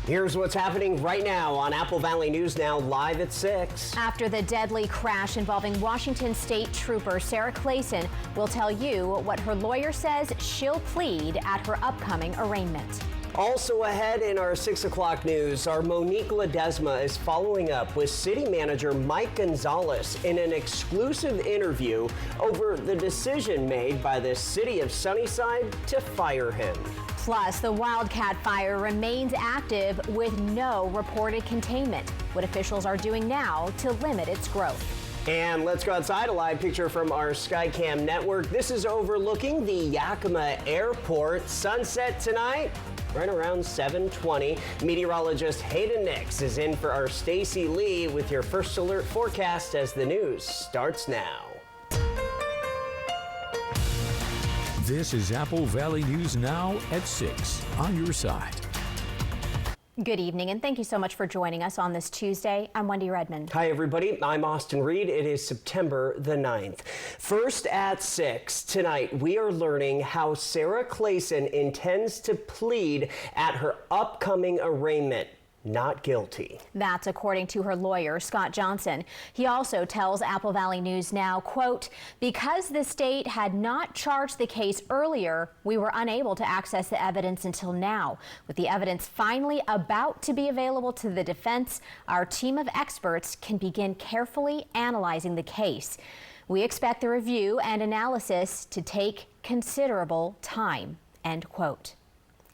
Here's what's happening right now on Apple Valley News Now, live at 6. After the deadly crash involving Washington State Trooper Sarah Clayson, will tell you what her lawyer says she'll plead at her upcoming arraignment. Also ahead in our 6 o'clock news, our Monique Ledesma is following up with City Manager Mike Gonzalez in an exclusive interview over the decision made by the City of Sunnyside to fire him. Plus, the Wildcat Fire remains active with no reported containment. What officials are doing now to limit its growth. And let's go outside. A live picture from our Skycam network. This is overlooking the Yakima Airport. Sunset tonight, right around 7:20. Meteorologist Hayden Nix is in for our Stacy Lee with your first alert forecast as the news starts now. This is Apple Valley News Now at 6 on your side. Good evening, and thank you so much for joining us on this Tuesday. I'm Wendy Redmond. Hi, everybody. I'm Austin Reed. It is September the 9th. First at 6 tonight, we are learning how Sarah Clayson intends to plead at her upcoming arraignment. Not guilty. That's according to her lawyer, Scott Johnson. He also tells Apple Valley News Now, quote, because the state had not charged the case earlier, we were unable to access the evidence until now. With the evidence finally about to be available to the defense, our team of experts can begin carefully analyzing the case. We expect the review and analysis to take considerable time, end quote.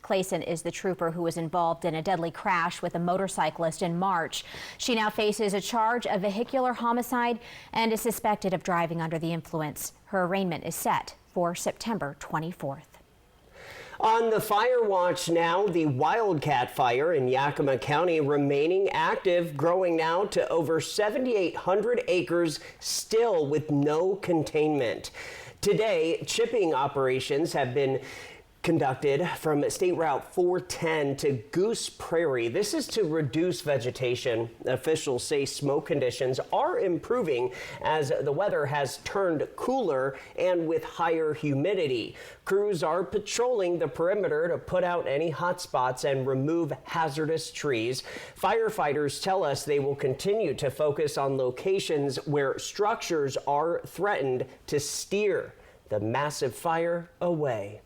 Clayson is the trooper who was involved in a deadly crash with a motorcyclist in March. She now faces a charge of vehicular homicide and is suspected of driving under the influence. Her arraignment is set for September 24th. On the fire watch now, the Wildcat Fire in Yakima County remaining active, growing now to over 7,800 acres, still with no containment. Today, chipping operations have been conducted from State Route 410 to Goose Prairie. This is to reduce vegetation. Officials say smoke conditions are improving as the weather has turned cooler and with higher humidity. Crews are patrolling the perimeter to put out any hot spots and remove hazardous trees. Firefighters tell us they will continue to focus on locations where structures are threatened to steer the massive fire away.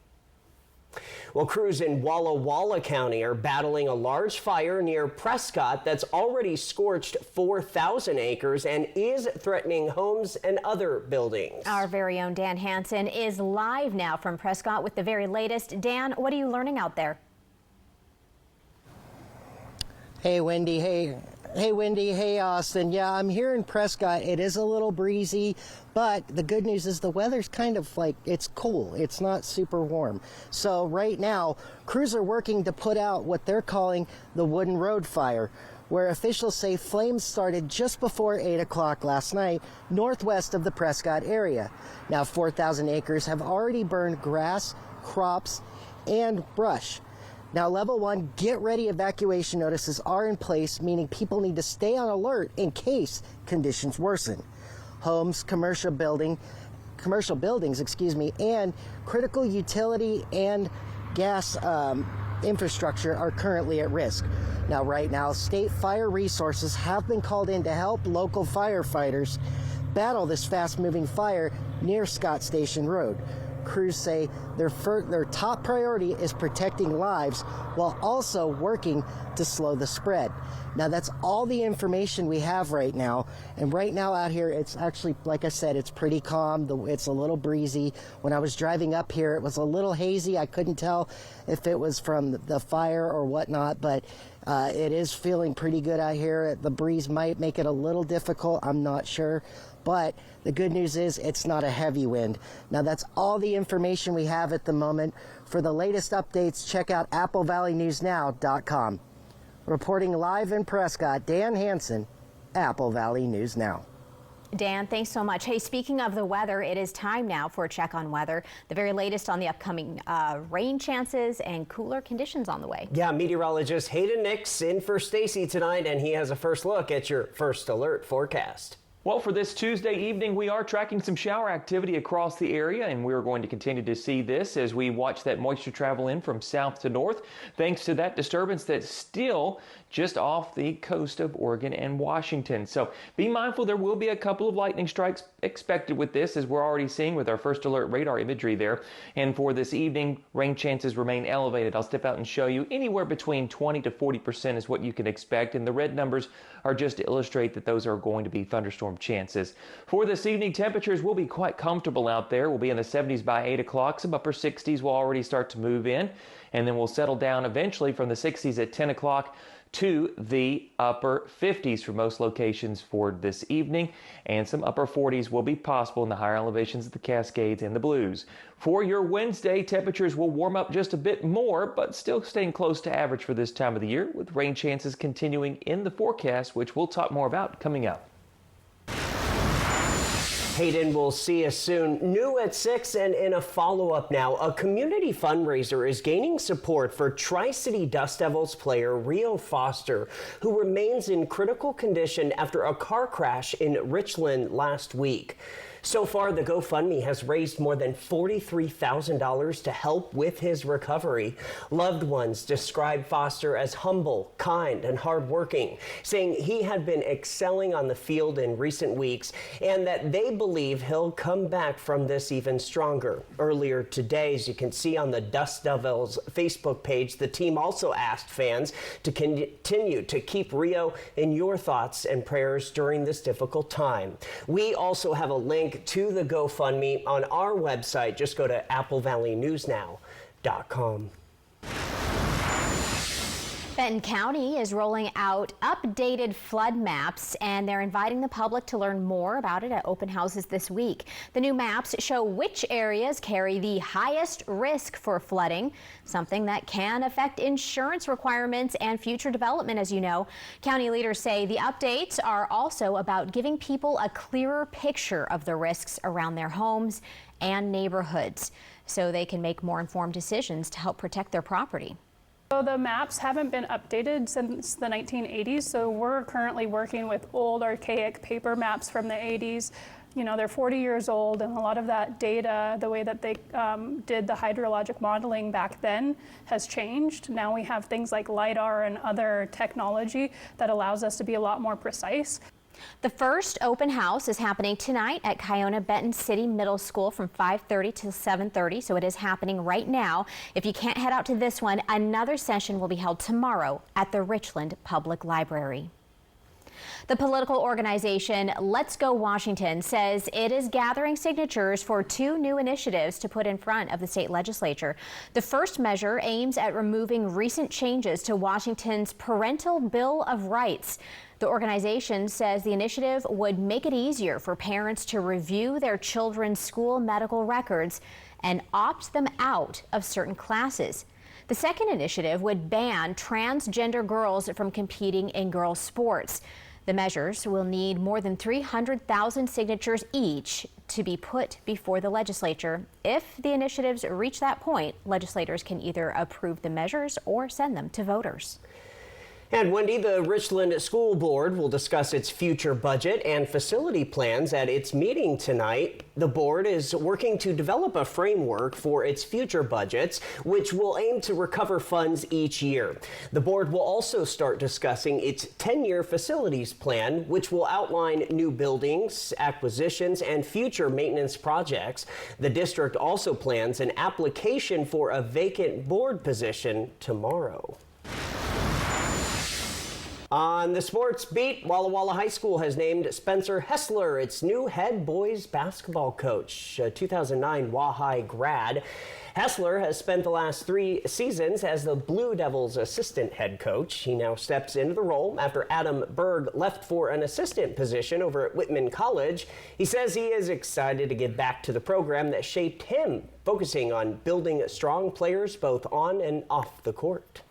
Well, crews in Walla Walla County are battling a large fire near Prescott that's already scorched 4,000 acres and is threatening homes and other buildings. Our very own Dan Hansen is live now from Prescott with the very latest. Dan, what are you learning out there? Hey, Wendy. Hey, Wendy. Hey, Austin. Yeah, I'm here in Prescott. It is a little breezy, but the good news is the weather's kind of like, it's cool. It's not super warm. So right now, crews are working to put out what they're calling the Wooden Road Fire, where officials say flames started just before 8 o'clock last night, northwest of the Prescott area. Now, 4,000 acres have already burned grass, crops, and brush. Now, level 1 get-ready evacuation notices are in place, meaning people need to stay on alert in case conditions worsen. Homes, commercial buildings, and critical utility and gas infrastructure are currently at risk. Now, right now, state fire resources have been called in to help local firefighters battle this fast-moving fire near Scott Station Road. Crews say their top priority is protecting lives while also working to slow the spread. Now, that's all the information we have right now. And right now out here, it's actually, like I said, it's pretty calm. It's a little breezy. When I was driving up here, it was a little hazy. I couldn't tell if it was from the fire or whatnot, but it is feeling pretty good out here. The breeze might make it a little difficult. I'm not sure. But the good news is it's not a heavy wind. Now, that's all the information we have at the moment. For the latest updates, check out AppleValleyNewsNow.com. Reporting live in Prescott, Dan Hansen, Apple Valley News Now. Dan, thanks so much. Hey, speaking of the weather, it is time now for a check on weather. The very latest on the upcoming rain chances and cooler conditions on the way. Yeah, meteorologist Hayden Nix in for Stacy tonight, and he has a first look at your first alert forecast. Well, for this Tuesday evening, we are tracking some shower activity across the area, and we're going to continue to see this as we watch that moisture travel in from south to north, thanks to that disturbance that's still just off the coast of Oregon and Washington. So be mindful, there will be a couple of lightning strikes expected with this, as we're already seeing with our first alert radar imagery there. And for this evening, rain chances remain elevated. I'll step out and show you anywhere between 20 to 40% is what you can expect, and the red numbers are just to illustrate that those are going to be thunderstorm chances. For this evening, temperatures will be quite comfortable out there. We'll be in the 70s by 8 o'clock. Some upper 60s will already start to move in, and then we'll settle down eventually from the 60s at 10 o'clock to the upper 50s for most locations for this evening, and some upper 40s will be possible in the higher elevations of the Cascades and the Blues. For your Wednesday, temperatures will warm up just a bit more, but still staying close to average for this time of the year, with rain chances continuing in the forecast, which we'll talk more about coming up. Hayden, we'll see you soon. New at 6 and in a follow-up now, a community fundraiser is gaining support for Tri-City Dust Devils player Rio Foster, who remains in critical condition after a car crash in Richland last week. So far, the GoFundMe has raised more than $43,000 to help with his recovery. Loved ones describe Foster as humble, kind, and hardworking, saying he had been excelling on the field in recent weeks and that they believe he'll come back from this even stronger. Earlier today, as you can see on the Dust Devils Facebook page, the team also asked fans to continue to keep Rio in your thoughts and prayers during this difficult time. We also have a link to the GoFundMe on our website. Just go to applevalleyNewsNow.com. Benton County is rolling out updated flood maps, and they're inviting the public to learn more about it at open houses this week. The new maps show which areas carry the highest risk for flooding, something that can affect insurance requirements and future development, as you know. County leaders say the updates are also about giving people a clearer picture of the risks around their homes and neighborhoods, so they can make more informed decisions to help protect their property. So the maps haven't been updated since the 1980s, so we're currently working with old archaic paper maps from the 80s. You know, they're 40 years old, and a lot of that data, the way that they did the hydrologic modeling back then, has changed. Now we have things like LIDAR and other technology that allows us to be a lot more precise. The first open house is happening tonight at Kiona-Benton City Middle School from 5:30 to 7:30, so it is happening right now. If you can't head out to this one, another session will be held tomorrow at the Richland Public Library. The political organization Let's Go Washington says it is gathering signatures for two new initiatives to put in front of the state legislature. The first measure aims at removing recent changes to Washington's Parental Bill of Rights. The organization says the initiative would make it easier for parents to review their children's school medical records and opt them out of certain classes. The second initiative would ban transgender girls from competing in girls' sports. The measures will need more than 300,000 signatures each to be put before the legislature. If the initiatives reach that point, legislators can either approve the measures or send them to voters. And Wendy, the Richland School Board will discuss its future budget and facility plans at its meeting tonight. The board is working to develop a framework for its future budgets, which will aim to recover funds each year. The board will also start discussing its 10-year facilities plan, which will outline new buildings, acquisitions, and future maintenance projects. The district also plans an application for a vacant board position tomorrow. On the sports beat, Walla Walla High School has named Spencer Hessler its new head boys basketball coach, a 2009 Wahai grad. Hessler has spent the last 3 seasons as the Blue Devils' assistant head coach. He now steps into the role after Adam Berg left for an assistant position over at Whitman College. He says he is excited to give back to the program that shaped him, focusing on building strong players both on and off the court.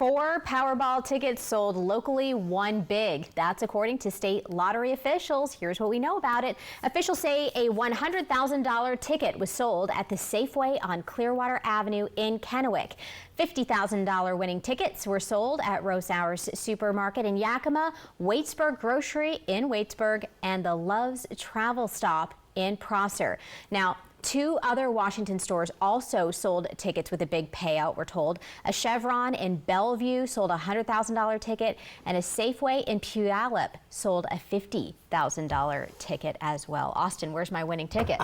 4 Powerball tickets sold locally, 1 big. That's according to state lottery officials. Here's what we know about it. Officials say a $100,000 ticket was sold at the Safeway on Clearwater Avenue in Kennewick. $50,000 winning tickets were sold at Rosauer's Supermarket in Yakima, Waitsburg Grocery in Waitsburg, and the Love's Travel Stop in Prosser. Now, 2 other Washington stores also sold tickets with a big payout, we're told. A Chevron in Bellevue sold a $100,000 ticket, and a Safeway in Puyallup sold a $50,000 ticket as well. Austin, where's my winning ticket?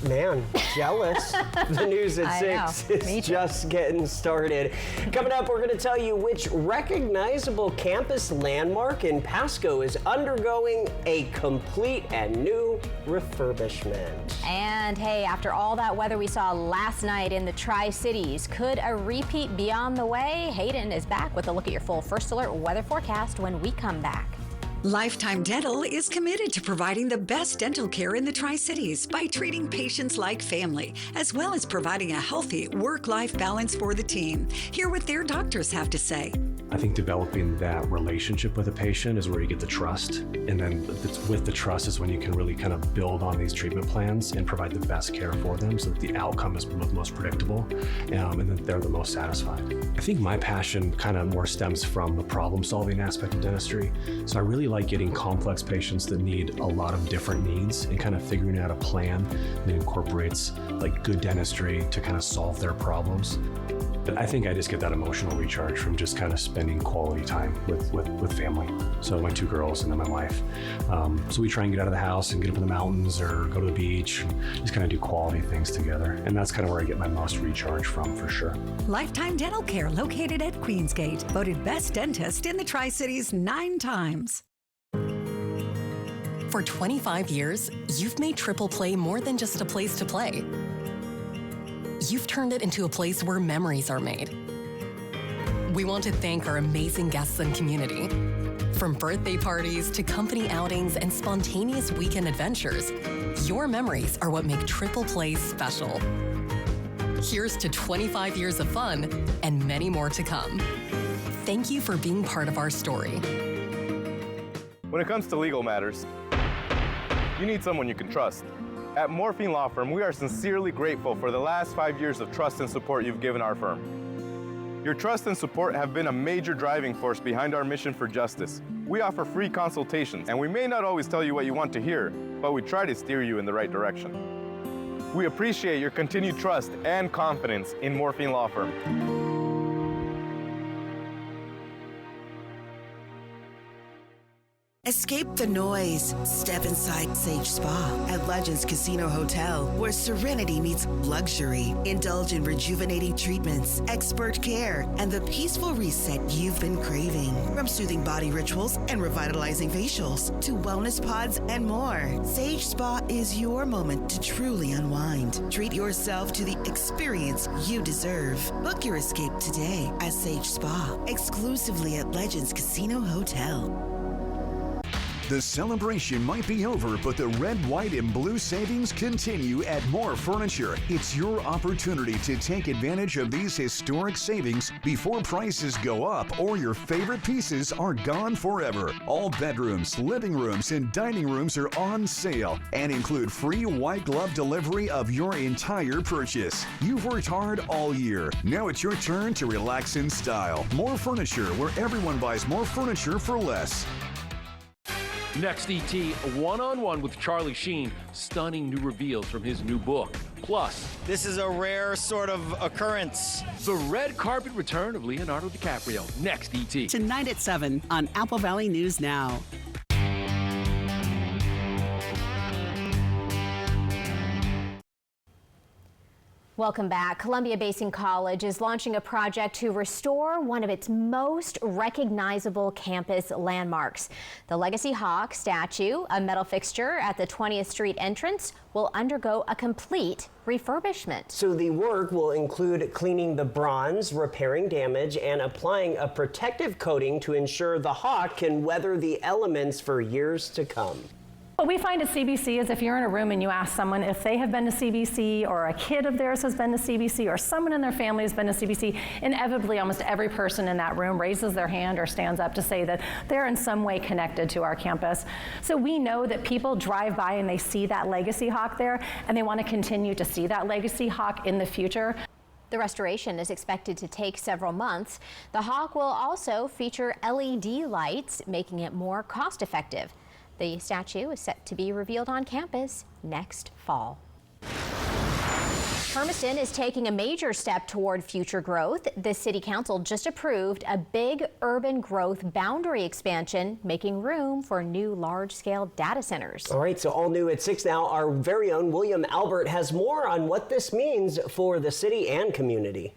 Man, jealous. The news at 6 is just getting started. Coming up, we're going to tell you which recognizable campus landmark in Pasco is undergoing a complete and new refurbishment. And hey, after all that weather we saw last night in the Tri-Cities, could a repeat be on the way? Hayden is back with a look at your full First Alert weather forecast when we come back. Lifetime Dental is committed to providing the best dental care in the Tri-Cities by treating patients like family, as well as providing a healthy work-life balance for the team. Hear what their doctors have to say. I think developing that relationship with a patient is where you get the trust. And then with the trust is when you can really kind of build on these treatment plans and provide the best care for them so that the outcome is most predictable and that they're the most satisfied. I think my passion kind of more stems from the problem-solving aspect of dentistry. So I really like getting complex patients that need a lot of different needs and kind of figuring out a plan that incorporates like good dentistry to kind of solve their problems. I think I just get that emotional recharge from just kind of spending quality time with family. So my 2 girls and then my wife. So we try and get out of the house and get up in the mountains or go to the beach and just kind of do quality things together. And that's kind of where I get my most recharge from, for sure. Lifetime Dental Care, located at Queensgate, voted best dentist in the Tri-Cities 9 times. For 25 years, you've made Triple Play more than just a place to play. You've turned it into a place where memories are made. We want to thank our amazing guests and community. From birthday parties to company outings and spontaneous weekend adventures, your memories are what make Triple Play special. Here's to 25 years of fun and many more to come. Thank you for being part of our story. When it comes to legal matters, you need someone you can trust. At Morphine Law Firm, we are sincerely grateful for the last 5 years of trust and support you've given our firm. Your trust and support have been a major driving force behind our mission for justice. We offer free consultations, and we may not always tell you what you want to hear, but we try to steer you in the right direction. We appreciate your continued trust and confidence in Morphine Law Firm. Escape the noise. Step inside Sage Spa at Legends Casino Hotel, where serenity meets luxury. Indulge in rejuvenating treatments, expert care, and the peaceful reset you've been craving. From soothing body rituals and revitalizing facials to wellness pods and more, Sage Spa is your moment to truly unwind. Treat yourself to the experience you deserve. Book your escape today at Sage Spa, exclusively at Legends Casino Hotel. The celebration might be over, but the red, white, and blue savings continue at More Furniture. It's your opportunity to take advantage of these historic savings before prices go up or your favorite pieces are gone forever. All bedrooms, living rooms, and dining rooms are on sale and include free white glove delivery of your entire purchase. You've worked hard all year. Now it's your turn to relax in style. More Furniture, where everyone buys more furniture for less. Next, ET, one-on-one with Charlie Sheen, stunning new reveals from his new book. Plus, this is a rare sort of occurrence. The red carpet return of Leonardo DiCaprio. Next, ET. Tonight at 7 on Apple Valley News Now. Welcome back. Columbia Basin College is launching a project to restore one of its most recognizable campus landmarks. The Legacy Hawk statue, a metal fixture at the 20th Street entrance, will undergo a complete refurbishment. So the work will include cleaning the bronze, repairing damage, and applying a protective coating to ensure the Hawk can weather the elements for years to come. What we find at CBC is if you're in a room and you ask someone if they have been to CBC, or a kid of theirs has been to CBC, or someone in their family has been to CBC, inevitably almost every person in that room raises their hand or stands up to say that they're in some way connected to our campus. So we know that people drive by and they see that legacy hawk there, and they want to continue to see that legacy hawk in the future. The restoration is expected to take several months. The hawk will also feature LED lights, making it more cost-effective. The statue is set to be revealed on campus next fall. Hermiston is taking a major step toward future growth. The City Council just approved a big urban growth boundary expansion, making room for new large-scale data centers. All right, so all new at 6 now, our very own William Albert has more on what this means for the city and community.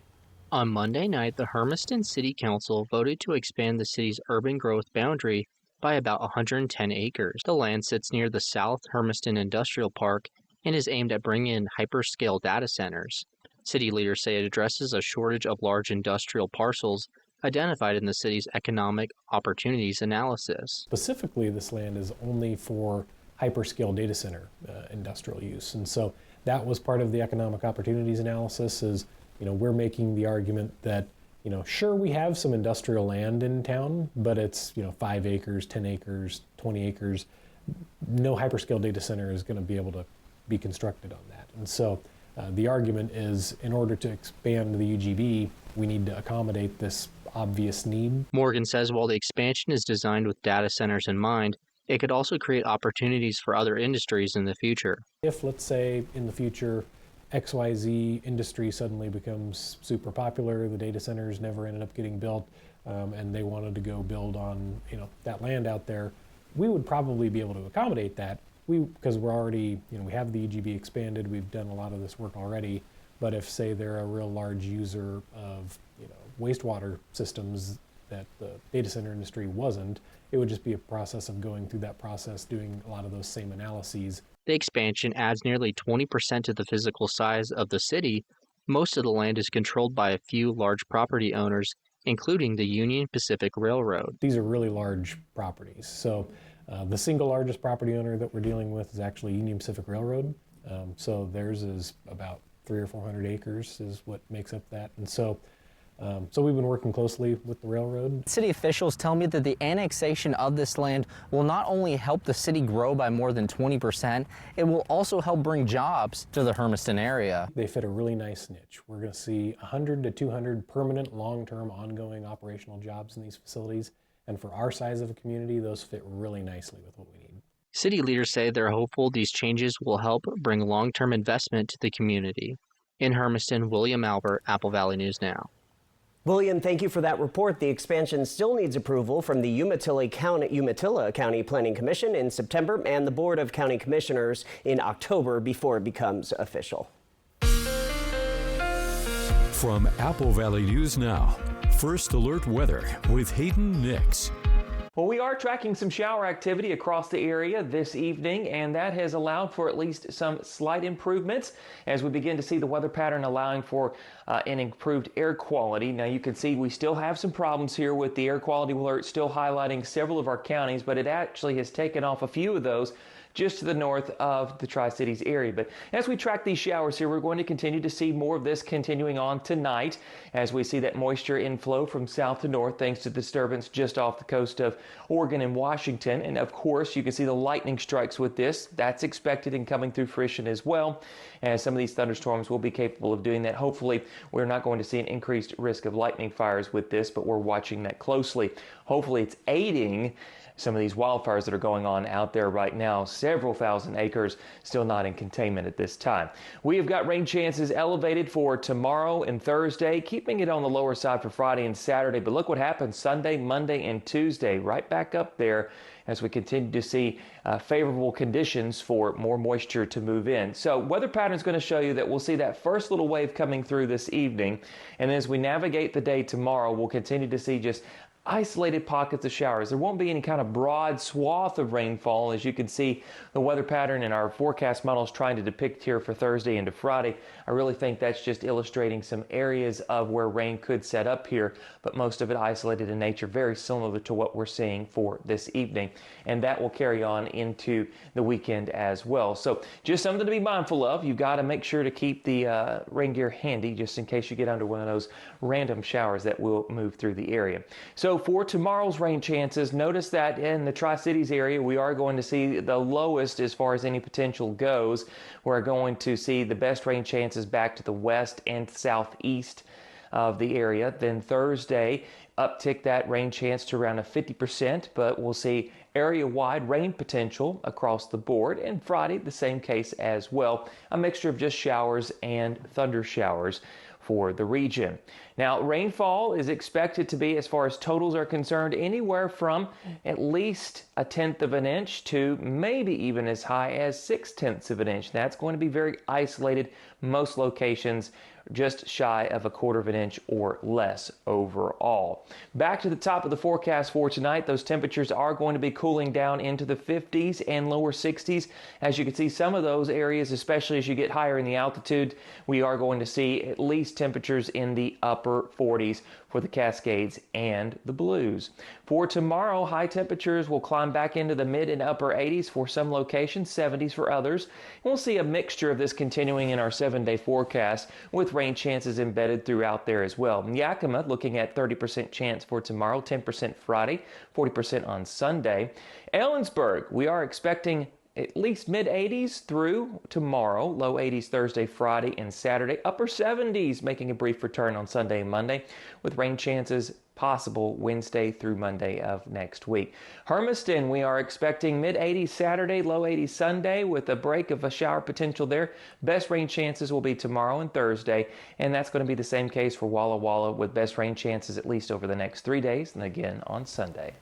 On Monday night, the Hermiston City Council voted to expand the city's urban growth boundary by about 110 acres. The land sits near the South Hermiston Industrial Park and is aimed at bringing in hyperscale data centers. City leaders say it addresses a shortage of large industrial parcels identified in the city's economic opportunities analysis. Specifically, this land is only for hyperscale data center industrial use. And so that was part of the economic opportunities analysis is, we're making the argument that, sure, we have some industrial land in town, but it's, 5 acres, 10 acres, 20 acres. No hyperscale data center is going to be able to be constructed on that. And so the argument is, in order to expand the UGB, we need to accommodate this obvious need. Morgan says while the expansion is designed with data centers in mind, it could also create opportunities for other industries in the future. If, let's say, in the future, XYZ industry suddenly becomes super popular, the data centers never ended up getting built, and they wanted to go build on, that land out there, we would probably be able to accommodate that. Because we're already, we have the UGB expanded, we've done a lot of this work already. But if, say, they're a real large user of, wastewater systems that the data center industry wasn't, it would just be a process of going through that process, doing a lot of those same analyses. The expansion adds nearly 20% to the physical size of the city. Most of the land is controlled by a few large property owners, including the Union Pacific Railroad. These are really large properties. So the single largest property owner that we're dealing with is actually Union Pacific Railroad. So theirs is about 300 or 400 acres is what makes up that. And so we've been working closely with the railroad. City officials tell me that the annexation of this land will not only help the city grow by more than 20%, it will also help bring jobs to the Hermiston area. They fit a really nice niche. We're going to see 100 to 200 permanent, long-term, ongoing operational jobs in these facilities. And for our size of a community, those fit really nicely with what we need. City leaders say they're hopeful these changes will help bring long-term investment to the community. In Hermiston, William Albert, Apple Valley News Now. William, thank you for that report. The expansion still needs approval from the Umatilla County Planning Commission in September and the Board of County Commissioners in October before it becomes official. From Apple Valley News Now, First Alert Weather with Hayden Nix. Well, we are tracking some shower activity across the area this evening, and that has allowed for at least some slight improvements as we begin to see the weather pattern allowing for an improved air quality. Now, you can see we still have some problems here with the air quality alert still highlighting several of our counties, but it actually has taken off a few of those just to the north of the Tri-Cities area. But as we track these showers here, we're going to continue to see more of this continuing on tonight as we see that moisture inflow from south to north thanks to disturbance just off the coast of Oregon and Washington. And of course, you can see the lightning strikes with this. That's expected and coming through fruition as well, as some of these thunderstorms will be capable of doing that. Hopefully, we're not going to see an increased risk of lightning fires with this, but we're watching that closely. Hopefully, it's aiding some of these wildfires that are going on out there right now. Several thousand acres still not in containment at this time. We have got rain chances elevated for tomorrow and Thursday, keeping it on the lower side for Friday and Saturday. But look what happens Sunday, Monday, and Tuesday, right back up there as we continue to see favorable conditions for more moisture to move in. So weather pattern is going to show you that we'll see that first little wave coming through this evening. And as we navigate the day tomorrow, we'll continue to see just isolated pockets of showers. There won't be any kind of broad swath of rainfall. As you can see, the weather pattern in our forecast model is trying to depict here for Thursday into Friday. I really think that's just illustrating some areas of where rain could set up here, but most of it isolated in nature, very similar to what we're seeing for this evening. And that will carry on into the weekend as well. So just something to be mindful of. You've got to make sure to keep the rain gear handy just in case you get under one of those random showers that will move through the area. So for tomorrow's rain chances, notice that in the Tri-Cities area, we are going to see the lowest as far as any potential goes. We're going to see the best rain chances back to the west and southeast of the area. Then Thursday, uptick that rain chance to around a 50%, but we'll see area-wide rain potential across the board. And Friday, the same case as well. A mixture of just showers and thunder showers for the region. Now, rainfall is expected to be, as far as totals are concerned, anywhere from at least 1/10 of an inch to maybe even as high as 6/10 of an inch. That's going to be very isolated. Most locations just shy of 1/4 of an inch or less overall. Back to the top of the forecast for tonight, those temperatures are going to be cooling down into the 50s and lower 60s. As you can see, some of those areas, especially as you get higher in the altitude, we are going to see at least temperatures in the upper 40s for the Cascades and the Blues. For tomorrow, high temperatures will climb back into the mid and upper 80s for some locations, 70s for others. We'll see a mixture of this continuing in our 7-day forecast with rain chances embedded throughout there as well. Yakima looking at 30% chance for tomorrow, 10% Friday, 40% on Sunday. Ellensburg, we are expecting at least mid-80s through tomorrow, low 80s Thursday, Friday, and Saturday, upper 70s making a brief return on Sunday and Monday with rain chances possible Wednesday through Monday of next week. Hermiston, we are expecting mid-80s Saturday, low 80s Sunday with a break of a shower potential there. Best rain chances will be tomorrow and Thursday, and that's going to be the same case for Walla Walla with best rain chances at least over the next 3 days and again on Sunday.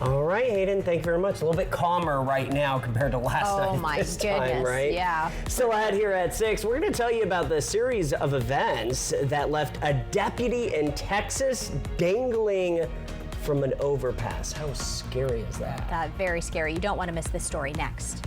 All right, Hayden, thank you very much. A little bit calmer right now compared to last night. Oh my this goodness, time, right? yeah. Still ahead here at 6, we're going to tell you about the series of events that left a deputy in Texas dangling from an overpass. How scary is that? Very scary. You don't want to miss this story next.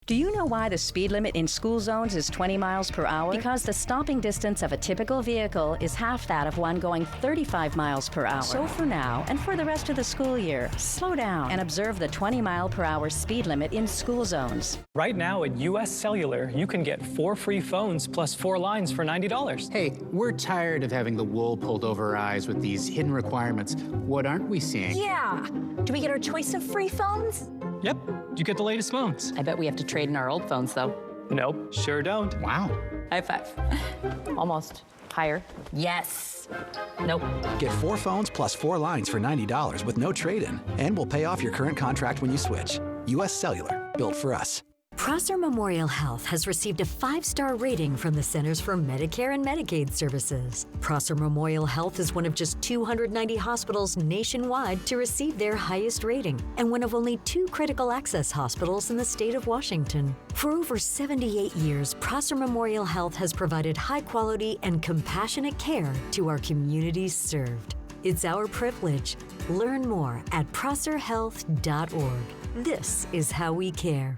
Do you know why the speed limit in school zones is 20 miles per hour? Because the stopping distance of a typical vehicle is half that of one going 35 miles per hour. So for now, and for the rest of the school year, slow down and observe the 20-mile-per-hour speed limit in school zones. Right now at US Cellular, you can get 4 free phones plus 4 lines for $90. Hey, we're tired of having the wool pulled over our eyes with these hidden requirements. What aren't we seeing? Yeah. Do we get our choice of free phones? Yep, you get the latest phones. I bet we have to trade in our old phones, though. Nope, sure don't. Wow. High five. Almost. Higher. Yes. Nope. Get 4 phones plus 4 lines for $90 with no trade-in, and we'll pay off your current contract when you switch. US Cellular, built for us. Prosser Memorial Health has received a 5-star rating from the Centers for Medicare and Medicaid Services. Prosser Memorial Health is one of just 290 hospitals nationwide to receive their highest rating, and one of only 2 critical access hospitals in the state of Washington. For over 78 years, Prosser Memorial Health has provided high-quality and compassionate care to our communities served. It's our privilege. Learn more at prosserhealth.org. This is how we care.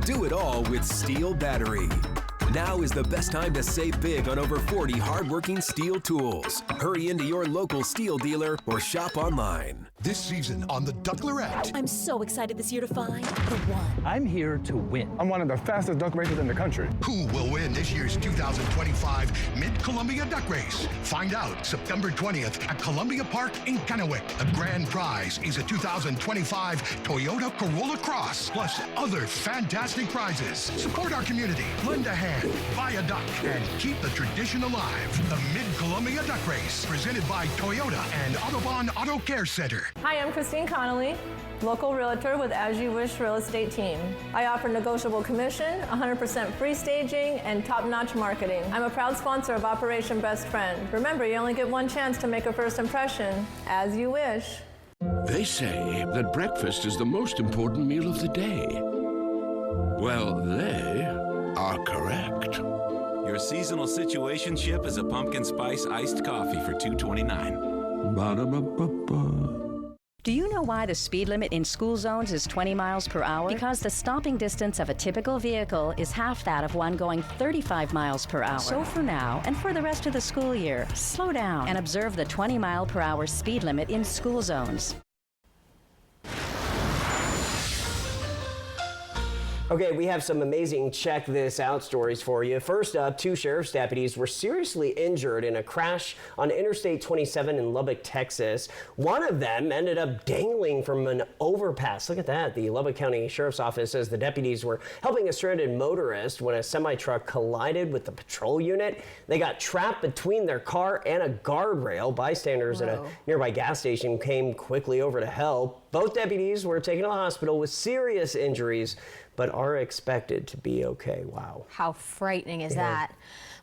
Do it all with Steel Battery. Now is the best time to save big on over 40 hardworking Steel tools. Hurry into your local Steel dealer or shop online. This season on the Ducklerette. I'm so excited this year to find the one. I'm here to win. I'm one of the fastest duck racers in the country. Who will win this year's 2025 Mid-Columbia Duck Race? Find out September 20th at Columbia Park in Kennewick. The grand prize is a 2025 Toyota Corolla Cross, plus other fantastic prizes. Support our community, lend a hand, buy a duck, and keep the tradition alive. The Mid-Columbia Duck Race, presented by Toyota and Autobahn Auto Care Center. Hi, I'm Christine Connolly, local realtor with As You Wish Real Estate Team. I offer negotiable commission, 100% free staging, and top-notch marketing. I'm a proud sponsor of Operation Best Friend. Remember, you only get one chance to make a first impression. As you wish. They say that breakfast is the most important meal of the day. Well, they are correct. Your seasonal situationship is a pumpkin spice iced coffee for $2.29. Ba-da-ba-ba-ba. Do you know why the speed limit in school zones is 20 miles per hour? Because the stopping distance of a typical vehicle is half that of one going 35 miles per hour. So for now, and for the rest of the school year, slow down and observe the 20 mile per hour speed limit in school zones. Okay, we have some amazing check this out stories for you. First up, 2 sheriff's deputies were seriously injured in a crash on Interstate 27 in Lubbock, Texas. One of them ended up dangling from an overpass. Look at that. The Lubbock County Sheriff's Office says the deputies were helping a stranded motorist when a semi-truck collided with the patrol unit. They got trapped between their car and a guardrail. Bystanders at a nearby gas station came quickly over to help. Both deputies were taken to the hospital with serious injuries, but are expected to be okay. Wow. How frightening is that?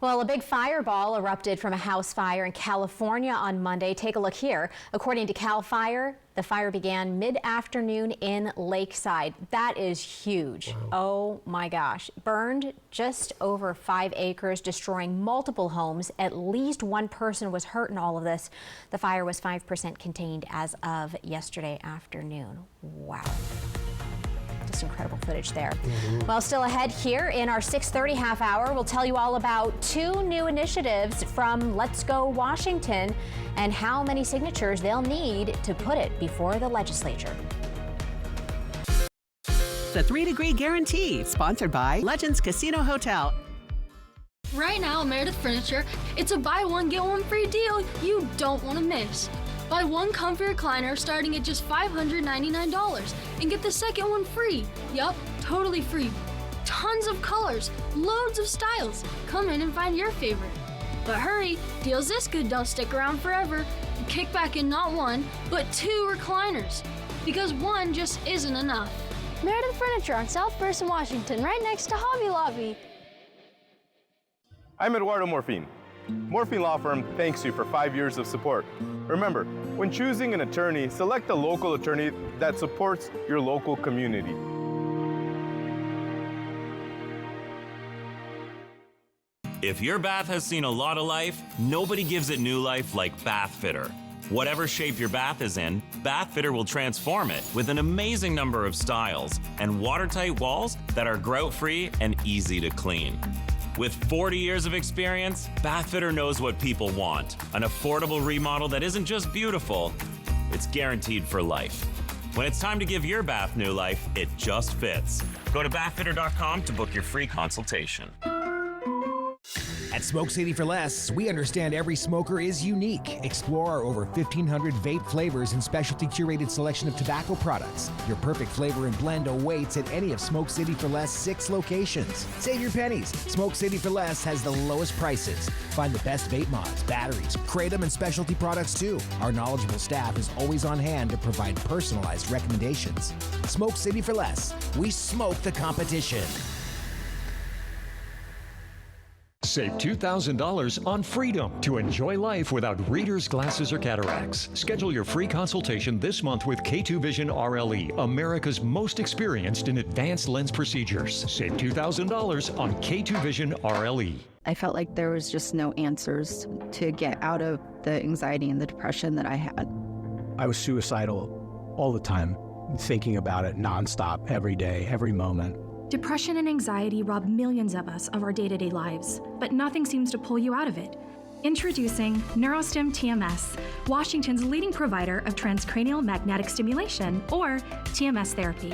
Well, a big fireball erupted from a house fire in California on Monday. Take a look here. According to CAL FIRE, the fire began mid-afternoon in Lakeside. That is huge. Wow. Oh my gosh. Burned just over 5 acres, destroying multiple homes. At least one person was hurt in all of this. The fire was 5% contained as of yesterday afternoon. Wow. Just incredible footage there. Well, still ahead here in our 6:30 half hour, we'll tell you all about 2 new initiatives from Let's Go Washington and how many signatures they'll need to put it before the legislature. The 3-Degree Guarantee, sponsored by Legends Casino Hotel. Right now at Meredith Furniture, it's a buy one, get one free deal you don't want to miss. Buy one comfy recliner starting at just $599 and get the second one free. Yup, totally free. Tons of colors, loads of styles. Come in and find your favorite. But hurry, deals this good don't stick around forever. Kick back in not 1, but 2 recliners. Because one just isn't enough. Meredith Furniture on South First in Washington, right next to Hobby Lobby. I'm Eduardo Morfin. Morfin Law Firm thanks you for 5 years of support. Remember, when choosing an attorney, select a local attorney that supports your local community. If your bath has seen a lot of life, nobody gives it new life like Bath Fitter. Whatever shape your bath is in, Bath Fitter will transform it with an amazing number of styles and watertight walls that are grout-free and easy to clean. With 40 years of experience, Bath Fitter knows what people want. An affordable remodel that isn't just beautiful, it's guaranteed for life. When it's time to give your bath new life, it just fits. Go to bathfitter.com to book your free consultation. At Smoke City for Less, we understand every smoker is unique. Explore our over 1,500 vape flavors and specialty curated selection of tobacco products. Your perfect flavor and blend awaits at any of Smoke City for Less 6 locations. Save your pennies. Smoke City for Less has the lowest prices. Find the best vape mods, batteries, kratom, and specialty products too. Our knowledgeable staff is always on hand to provide personalized recommendations. Smoke City for Less. We smoke the competition. Save $2,000 on Freedom to enjoy life without readers, glasses, or cataracts. Schedule your free consultation this month with K2 Vision RLE, America's most experienced in advanced lens procedures. Save $2,000 on K2 Vision RLE. I felt like there was just no answers to get out of the anxiety and the depression that I had. I was suicidal all the time, thinking about it nonstop, every day, every moment. Depression and anxiety rob millions of us of our day-to-day lives, but nothing seems to pull you out of it. Introducing NeuroStim TMS, Washington's leading provider of transcranial magnetic stimulation, or TMS therapy.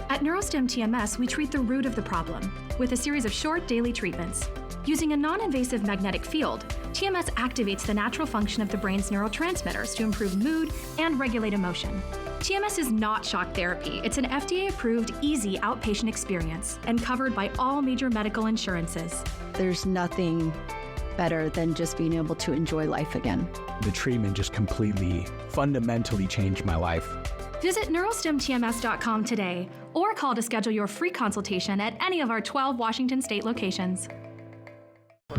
At NeuroStim TMS, we treat the root of the problem with a series of short daily treatments. Using a non-invasive magnetic field, TMS activates the natural function of the brain's neurotransmitters to improve mood and regulate emotion. TMS is not shock therapy. It's an FDA-approved, easy outpatient experience and covered by all major medical insurances. There's nothing better than just being able to enjoy life again. The treatment just completely, fundamentally changed my life. Visit neurostemtms.com today or call to schedule your free consultation at any of our 12 Washington state locations.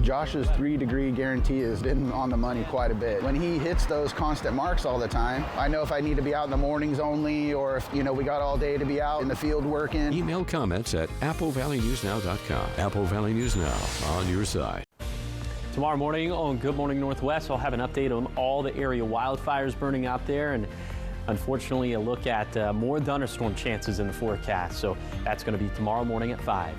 Josh's 3-degree guarantee is in on the money quite a bit. When he hits those constant marks all the time, I know if I need to be out in the mornings only, or if, we got all day to be out in the field working. Email comments at AppleValleyNewsNow.com. Apple Valley News Now, on your side. Tomorrow morning on Good Morning Northwest, we'll have an update on all the area wildfires burning out there, and unfortunately a look at more thunderstorm chances in the forecast. So that's going to be tomorrow morning at 5.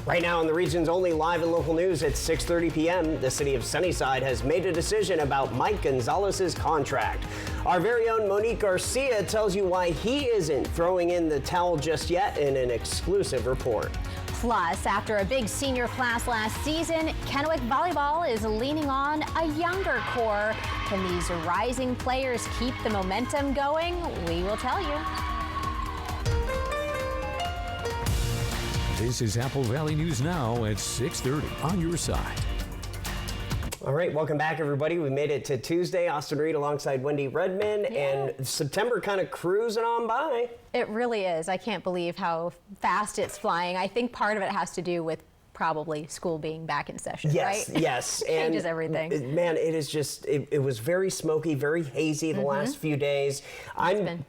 Right now in the region's only live and local news at 6:30 p.m., the city of Sunnyside has made a decision about Mike Gonzalez's contract. Our very own Monique Garcia tells you why he isn't throwing in the towel just yet in an exclusive report. Plus, after a big senior class last season, Kennewick Volleyball is leaning on a younger core. Can these rising players keep the momentum going? We will tell you. This is Apple Valley News Now at 6:30 on your side. All right, welcome back, everybody. We made it to Tuesday. Austin Reed alongside Wendy Redman, and September kind of cruising on by. It really is. I can't believe how fast it's flying. I think part of it has to do with probably school being back in session, yes, right? Yes. Changes everything. Man, it is just, it was very smoky, very hazy the last few days. I'm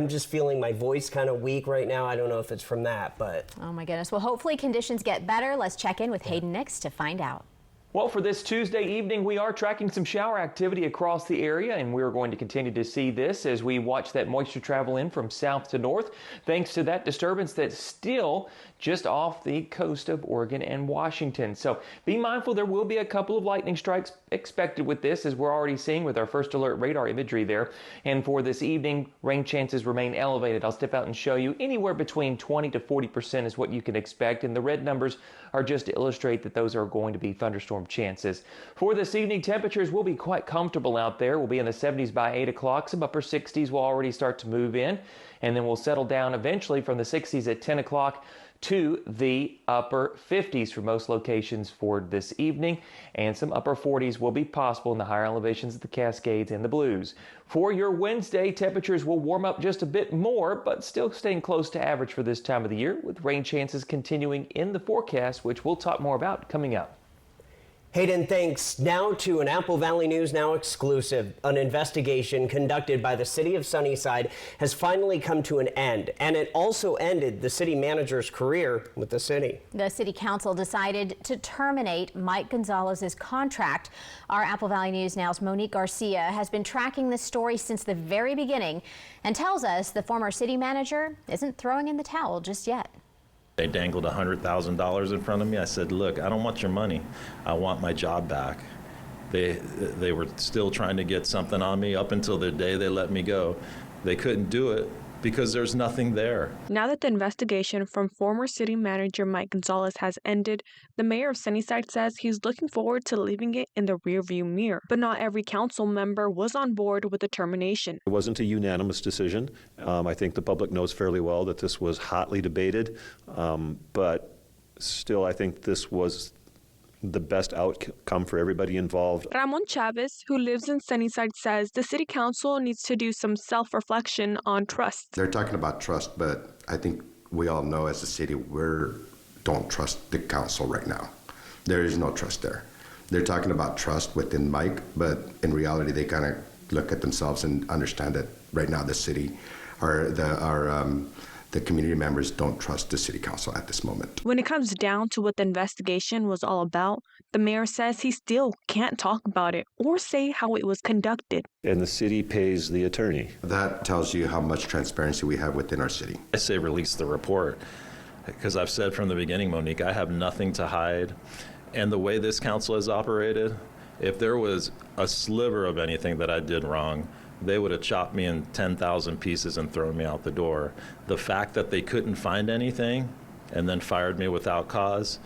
just feeling my voice kind of weak right now. I don't know if it's from that, but. Oh my goodness. Well, hopefully conditions get better. Let's check in with Hayden Nix to find out. Well, for this Tuesday evening, we are tracking some shower activity across the area, and we're going to continue to see this as we watch that moisture travel in from south to north, thanks to that disturbance that's still just off the coast of Oregon and Washington. So be mindful, there will be a couple of lightning strikes expected with this, as we're already seeing with our first alert radar imagery there. And for this evening, rain chances remain elevated. I'll step out and show you anywhere between 20 to 40% is what you can expect, and the red numbers are just to illustrate that those are going to be thunderstorm chances. For this evening, temperatures will be quite comfortable out there. We'll be in the 70s by 8 o'clock. Some upper 60s will already start to move in, and then we'll settle down eventually from the 60s at 10 o'clock to the upper 50s for most locations for this evening, and some upper 40s will be possible in the higher elevations of the Cascades and the Blues. For your Wednesday, temperatures will warm up just a bit more, but still staying close to average for this time of the year, with rain chances continuing in the forecast, which we'll talk more about coming up. Hayden, thanks. Now to an Apple Valley News Now exclusive. An investigation conducted by the city of Sunnyside has finally come to an end, and it also ended the city manager's career with the city. The city council decided to terminate Mike Gonzalez's contract. Our Apple Valley News Now's Monique Garcia has been tracking this story since the very beginning and tells us the former city manager isn't throwing in the towel just yet. They dangled $100,000 in front of me. I said, look, I don't want your money. I want my job back. They were still trying to get something on me up until the day they let me go. They couldn't do it because there's nothing there. Now that the investigation from former city manager Mike Gonzalez has ended, the mayor of Sunnyside says he's looking forward to leaving it in the rearview mirror. But not every council member was on board with the termination. It wasn't a unanimous decision. I think the public knows fairly well that this was hotly debated, but still I think this was the best outcome for everybody involved. Ramon Chavez, who lives in Sunnyside, says the city council needs to do some self-reflection on trust. They're talking about trust, but I think we all know as a city we don't trust the council right now. There is no trust there. They're talking about trust within Mike, but in reality they kind of look at themselves and understand that right now the city or the community members don't trust the city council at this moment. When it comes down to what the investigation was all about, the mayor says he still can't talk about it or say how it was conducted. And the city pays the attorney. That tells you how much transparency we have within our city. I say release the report because I've said from the beginning, Monique, I have nothing to hide. And the way this council has operated, if there was a sliver of anything that I did wrong, they would have chopped me in 10,000 pieces and thrown me out the door. The fact that they couldn't find anything and then fired me without cause,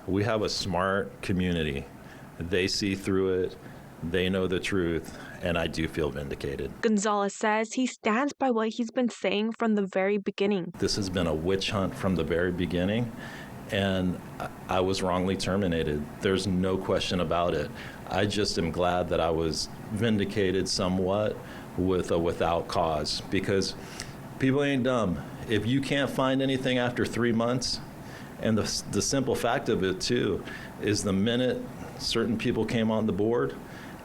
we have a smart community. They see through it, they know the truth, and I do feel vindicated. Gonzalez says he stands by what he's been saying from the very beginning. This has been a witch hunt from the very beginning, and I was wrongly terminated. There's no question about it. I just am glad that I was vindicated somewhat with a without cause, because people ain't dumb. If you can't find anything after 3 months, and the simple fact of it too is the minute certain people came on the board,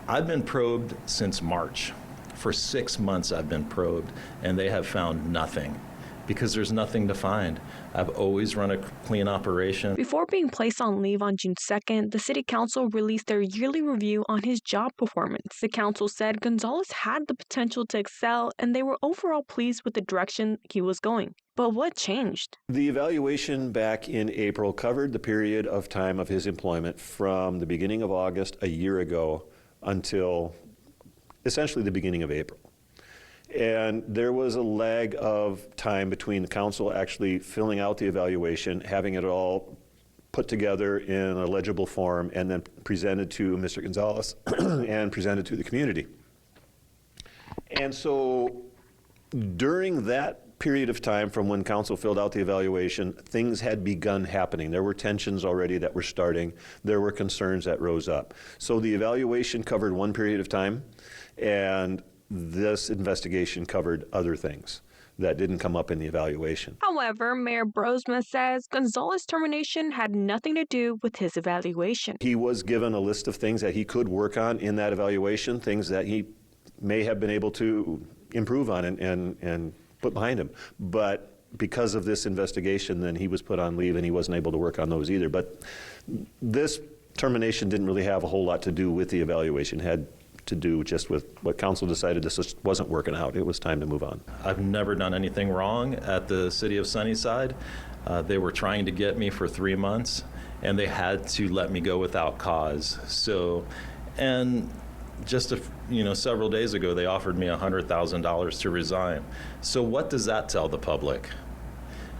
I've been probed since March. For 6 months I've been probed, and they have found nothing, because there's nothing to find. I've always run a clean operation. Before being placed on leave on June 2nd, the City Council released their yearly review on his job performance. The council said Gonzalez had the potential to excel, and they were overall pleased with the direction he was going. But what changed? The evaluation back in April covered the period of time of his employment from the beginning of August a year ago until essentially the beginning of April. And there was a lag of time between the council actually filling out the evaluation, having it all put together in a legible form, and then presented to Mr. Gonzalez and presented to the community. And so during that period of time from when council filled out the evaluation, things had begun happening. There were tensions already that were starting. There were concerns that rose up. So the evaluation covered one period of time, and this investigation covered other things that didn't come up in the evaluation. However, Mayor Brosma says Gonzalez's termination had nothing to do with his evaluation. He was given a list of things that he could work on in that evaluation, things that he may have been able to improve on and put behind him. But because of this investigation, then he was put on leave and he wasn't able to work on those either. But this termination didn't really have a whole lot to do with the evaluation. It had to do just with what council decided this just wasn't working out. It was time to move on. I've never done anything wrong at the city of Sunnyside. They were trying to get me for 3 months, and they had to let me go without cause. So, and just several days ago, they offered me $100,000 to resign. So what does that tell the public?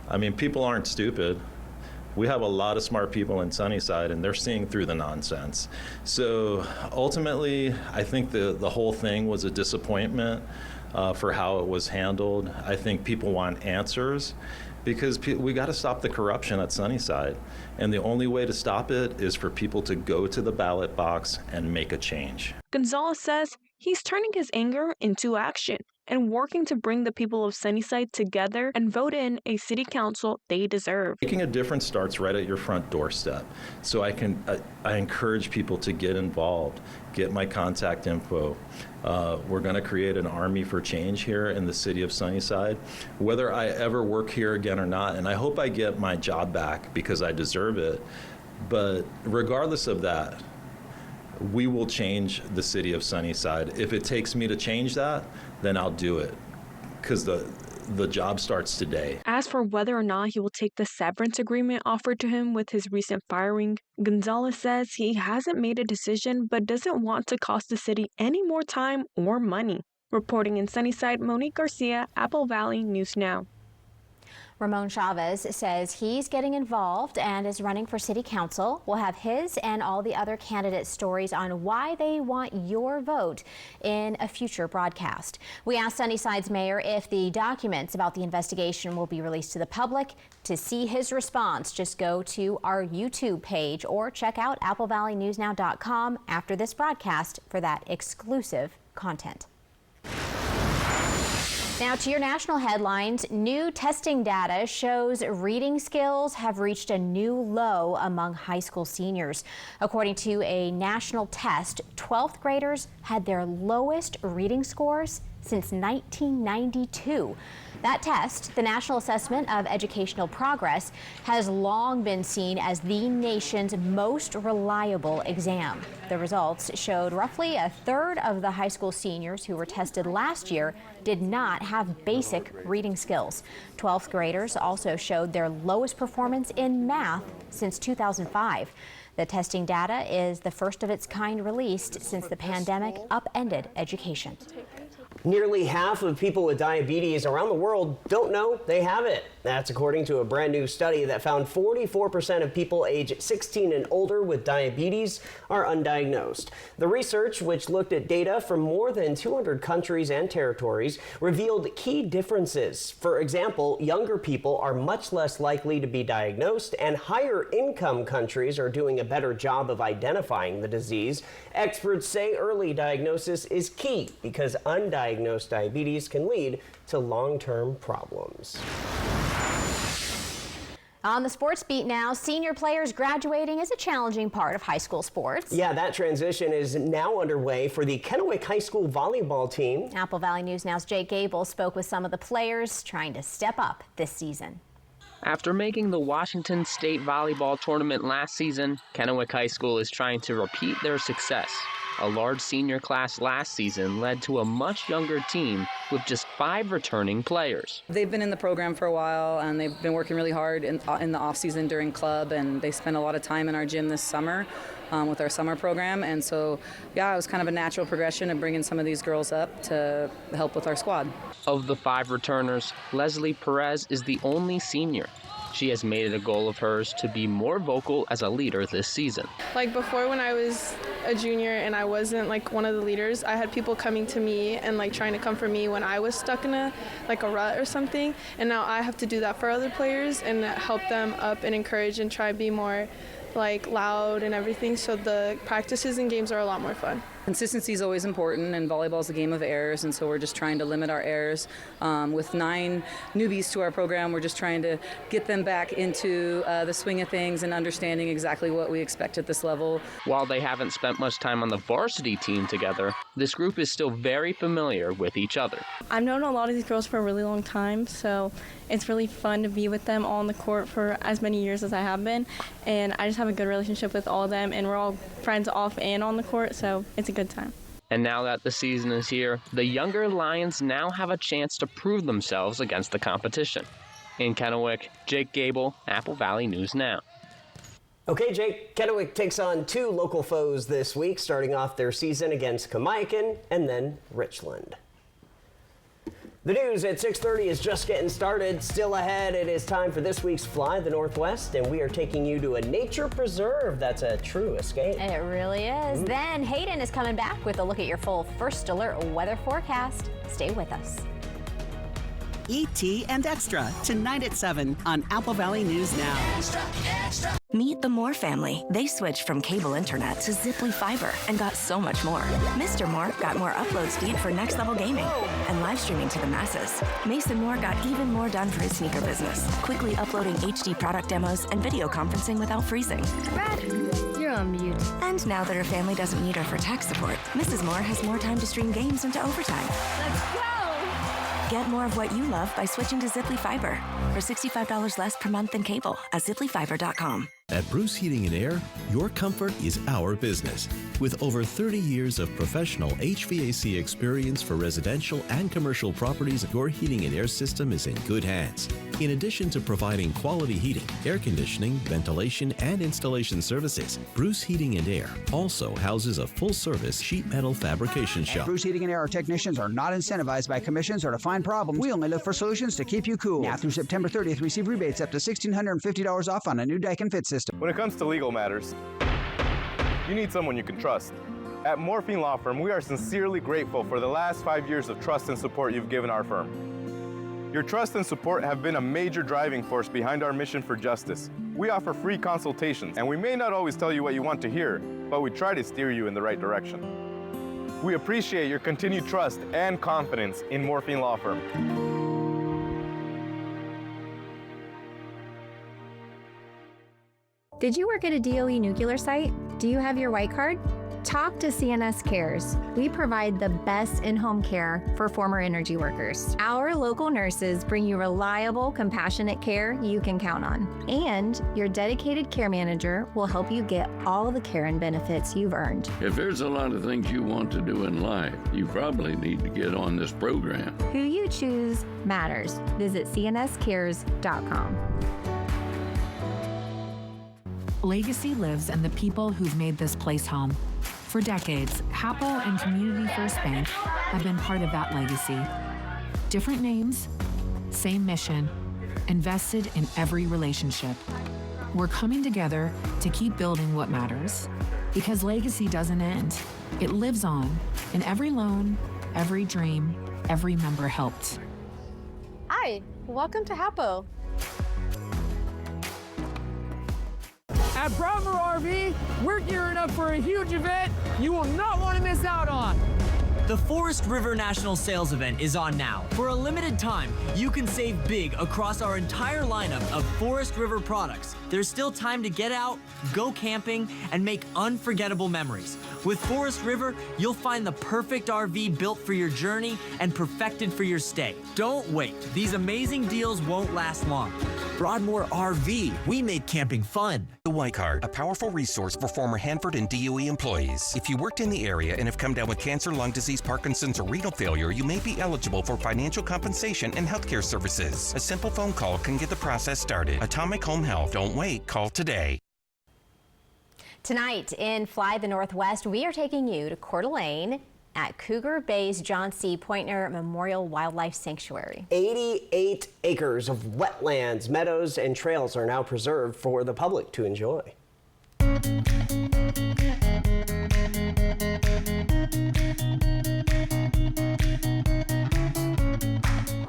I mean, people aren't stupid. We have a lot of smart people in Sunnyside, and they're seeing through the nonsense. So ultimately, I think the whole thing was a disappointment for how it was handled. I think people want answers, because we got to stop the corruption at Sunnyside. And the only way to stop it is for people to go to the ballot box and make a change. Gonzalez says he's turning his anger into action and working to bring the people of Sunnyside together and vote in a city council they deserve. Making a difference starts right at your front doorstep. So I encourage people to get involved, get my contact info. We're going to create an army for change here in the city of Sunnyside, whether I ever work here again or not. And I hope I get my job back because I deserve it. But regardless of that, we will change the city of Sunnyside. If it takes me to change that, then I'll do it, because the job starts today. As for whether or not he will take the severance agreement offered to him with his recent firing, Gonzalez says he hasn't made a decision but doesn't want to cost the city any more time or money. Reporting in Sunnyside, Monique Garcia, Apple Valley News Now. Ramon Chavez says he's getting involved and is running for city council. We'll have his and all the other candidates' stories on why they want your vote in a future broadcast. We asked Sunnyside's mayor if the documents about the investigation will be released to the public. To see his response, just go to our YouTube page or check out AppleValleyNewsNow.com after this broadcast for that exclusive content. Now to your national headlines. New testing data shows reading skills have reached a new low among high school seniors. According to a national test, 12th graders had their lowest reading scores since 1992. That test, the National Assessment of Educational Progress, has long been seen as the nation's most reliable exam. The results showed roughly a third of the high school seniors who were tested last year did not have basic reading skills. 12th graders also showed their lowest performance in math since 2005. The testing data is the first of its kind released since the pandemic upended education. Nearly half of people with diabetes around the world don't know they have it. That's according to a brand new study that found 44% of people age 16 and older with diabetes are undiagnosed. The research, which looked at data from more than 200 countries and territories, revealed key differences. For example, younger people are much less likely to be diagnosed, and higher income countries are doing a better job of identifying the disease. Experts say early diagnosis is key because undiagnosed diabetes can lead to long-term problems. On the sports beat now, senior players graduating is a challenging part of high school sports. Yeah, that transition is now underway for the Kennewick High School volleyball team. Apple Valley News Now's Jake Gable spoke with some of the players trying to step up this season. After making the Washington State volleyball tournament last season, Kennewick High School is trying to repeat their success. A large senior class last season led to a much younger team with just 5 returning players. They've been in the program for a while, and they've been working really hard in the off-season during club, and they spent a lot of time in our gym this summer with our summer program. And so, yeah, it was kind of a natural progression of bringing some of these girls up to help with our squad. Of the 5 returners, Leslie Perez is the only senior. She has made it a goal of hers to be more vocal as a leader this season. Like before, when I was a junior and I wasn't like one of the leaders, I had people coming to me and like trying to comfort me when I was stuck in a rut or something. And now I have to do that for other players and help them up and encourage and try to be more like loud and everything. So the practices and games are a lot more fun. Consistency is always important, and volleyball is a game of errors, and so we're just trying to limit our errors. With 9 newbies to our program, we're just trying to get them back into the swing of things and understanding exactly what we expect at this level. While they haven't spent much time on the varsity team together, this group is still very familiar with each other. I've known a lot of these girls for a really long time, so it's really fun to be with them all on the court for as many years as I have been, and I just have a good relationship with all of them, and we're all friends off and on the court, so it's a good time. And now that the season is here, the younger Lions now have a chance to prove themselves against the competition. In Kennewick, Jake Gable, Apple Valley News Now. Okay, Jake, Kennewick takes on 2 local foes this week, starting off their season against Kamiakin and then Richland. The news at 6:30 is just getting started. Still ahead, it is time for this week's Fly the Northwest, and we are taking you to a nature preserve. That's a true escape. It really is. Then Hayden is coming back with a look at your full First Alert weather forecast. Stay with us. E.T. and Extra, tonight at 7 on Apple Valley News Now. Extra, extra. Meet the Moore family. They switched from cable internet to Ziply Fiber and got so much more. Mr. Moore got more upload speed for next level gaming and live streaming to the masses. Mason Moore got even more done for his sneaker business, quickly uploading HD product demos and video conferencing without freezing. Brad, you're on mute. And now that her family doesn't need her for tech support, Mrs. Moore has more time to stream games into overtime. Let's go! Get more of what you love by switching to Ziply Fiber for $65 less per month than cable at ziplyfiber.com. At Bruce Heating and Air, your comfort is our business. With over 30 years of professional HVAC experience for residential and commercial properties, your heating and air system is in good hands. In addition to providing quality heating, air conditioning, ventilation, and installation services, Bruce Heating and Air also houses a full-service sheet metal fabrication shop. Bruce Heating and Air technicians are not incentivized by commissions or to find problems. We only look for solutions to keep you cool. Now through September 30th, receive rebates up to $1,650 off on a new Daikin Fit system. When it comes to legal matters, you need someone you can trust. At Morphine Law Firm, we are sincerely grateful for the last 5 years of trust and support you've given our firm. Your trust and support have been a major driving force behind our mission for justice. We offer free consultations, and we may not always tell you what you want to hear, but we try to steer you in the right direction. We appreciate your continued trust and confidence in Morphine Law Firm. Did you work at a DOE nuclear site? Do you have your white card? Talk to CNS Cares. We provide the best in-home care for former energy workers. Our local nurses bring you reliable, compassionate care you can count on. And your dedicated care manager will help you get all the care and benefits you've earned. If there's a lot of things you want to do in life, you probably need to get on this program. Who you choose matters. Visit cnscares.com. Legacy lives in the people who've made this place home. For decades, Hapo and Community First Bank have been part of that legacy. Different names, same mission, invested in every relationship. We're coming together to keep building what matters, because legacy doesn't end. It lives on in every loan, every dream, every member helped. Hi, welcome to Hapo. At Broadmoor RV, we're gearing up for a huge event you will not want to miss out on. The Forest River National Sales Event is on now. For a limited time, you can save big across our entire lineup of Forest River products. There's still time to get out, go camping, and make unforgettable memories. With Forest River, you'll find the perfect RV built for your journey and perfected for your stay. Don't wait. These amazing deals won't last long. Broadmoor RV, we make camping fun. The White Card, a powerful resource for former Hanford and DOE employees. If you worked in the area and have come down with cancer, lung disease, Parkinson's, or renal failure, you may be eligible for financial compensation and healthcare services. A simple phone call can get the process started. Atomic Home Health. Don't wait, call today. Tonight in Fly the Northwest, we are taking you to Coeur d'Alene at Cougar Bay's John C. Pointner Memorial Wildlife Sanctuary. 88 acres of wetlands, meadows, and trails are now preserved for the public to enjoy.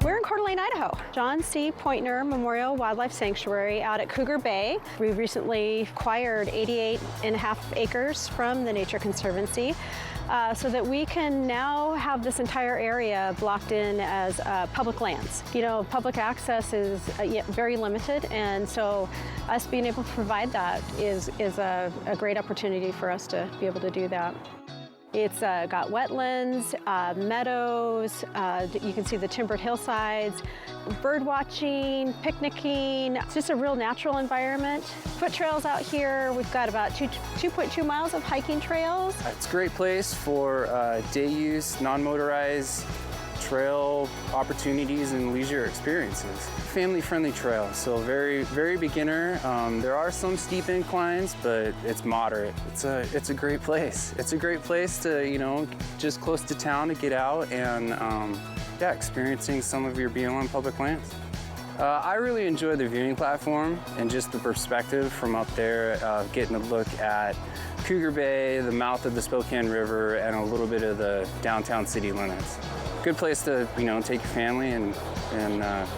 We're in Coeur d'Alene, Idaho. John C. Pointner Memorial Wildlife Sanctuary out at Cougar Bay. We recently acquired 88.5 acres from the Nature Conservancy so that we can now have this entire area blocked in as public lands. You know, public access is very limited, and so us being able to provide that is a great opportunity for us to be able to do that. It's got wetlands, meadows, you can see the timbered hillsides, bird watching, picnicking. It's just a real natural environment. Foot trails out here. We've got about 2.2 miles of hiking trails. It's a great place for day use, non-motorized trail opportunities and leisure experiences. Family-friendly trail, so very, very beginner. There are some steep inclines, but it's moderate. It's a great place. It's a great place to, you know, just close to town to get out and, yeah, experiencing some of your BLM public lands. I really enjoy the viewing platform and just the perspective from up there, getting a look at Cougar Bay, the mouth of the Spokane River, and a little bit of the downtown city limits. Good place to, you know, take your family and